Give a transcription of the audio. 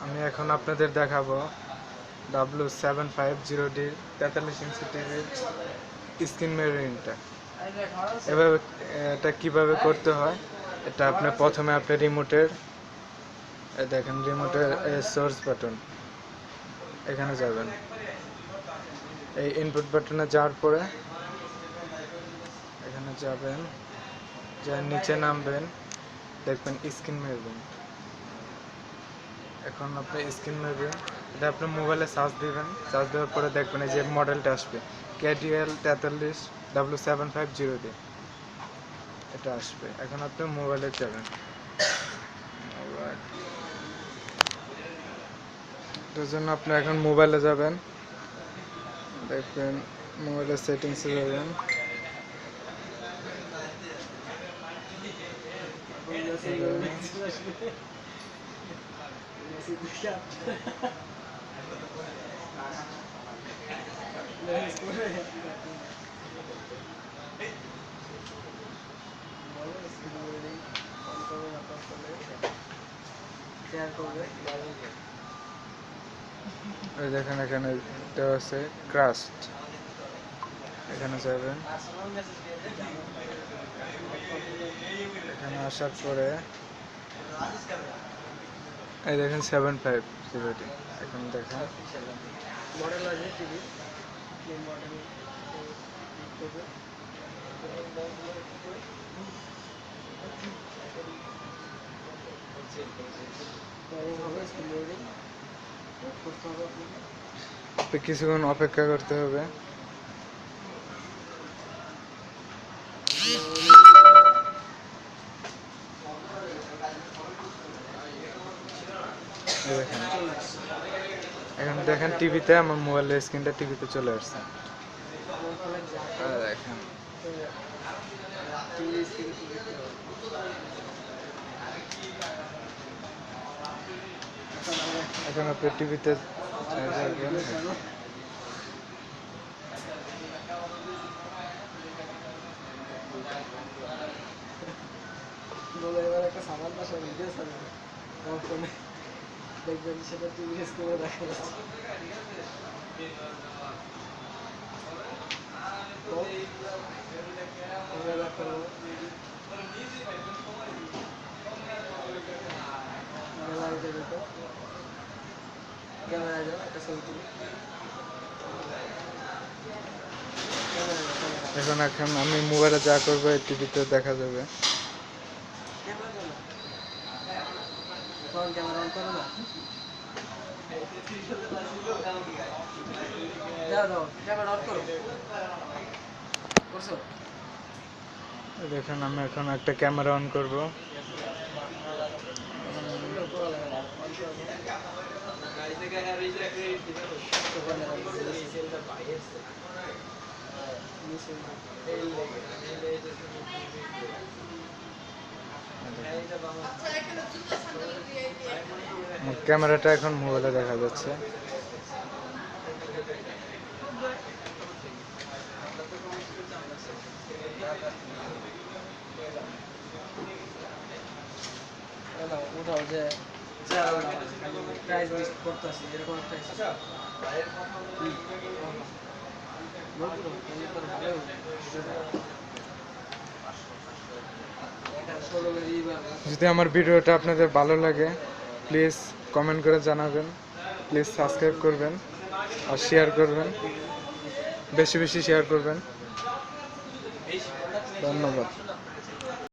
আমি এখন আপনাদের দেখাবো W750D 43 ইঞ্চি টিভির স্ক্রিন মিররিংটা। এভাবে এটা কিভাবে করতে হয়, এটা আপনি প্রথমে আপনি রিমোটের দেখেন, রিমোটের সোর্স বাটন এখানে যাবেন। এই ইনপুট বাটনে যাওয়ার পরে এখানে যাবেন, যা নিচে নামবেন, দেখবেন স্ক্রিন মিররিং। এখন আপনি স্ক্রিন মিররিং এটা আপনি মোবাইলে সার্চ দিবেন, সার্চ দেওয়ার পরে দেখবেন এই যে মডেলটা আসবে KDL 43 W750D, এটা আসবে। এখন আপনি মোবাইলে যাবেন, এটার জন্য আপনি এখন মোবাইলে যাবেন, দেখবেন মোবাইলের সেটিংসে যাবেন, এই দেখেন এখানে দেওয়া আছে ক্রাস্ট, এখানে যাবেন। এখানে আসার পরে এই দেখেন 750D, এখন দেখেন মডেল আছে টিভি, কি মডেল করবে কিছুক্ষণ অপেক্ষা করতে হবে। এখন দেখেন টিভিতে আমার মোবাইলের স্ক্রিনটা টিভিতে চলে আসছে। দেখেন এখন আপনি টিভিতে একটা সামান বাসা ভিডিও দেখবেন, সেটা টিভি স্ক্রিনে দেখা যাচ্ছে। এখন আমি মোবাইলে যা করবো টিভিতে দেখা যাবে। দেখেন আমি এখন একটা ক্যামেরা অন করব। ক্যামেরাটা এখন মোবাইলে দেখা যাচ্ছে। ওটাও যে প্রাইস লিস্ট করতেছি এরকম একটা যদি আমার ভিডিওটা আপনাদের ভালো লাগে প্লিজ কমেন্ট করে জানাবেন, প্লিজ সাবস্ক্রাইব করবেন আর শেয়ার করবেন, বেশি বেশি শেয়ার করবেন। ধন্যবাদ।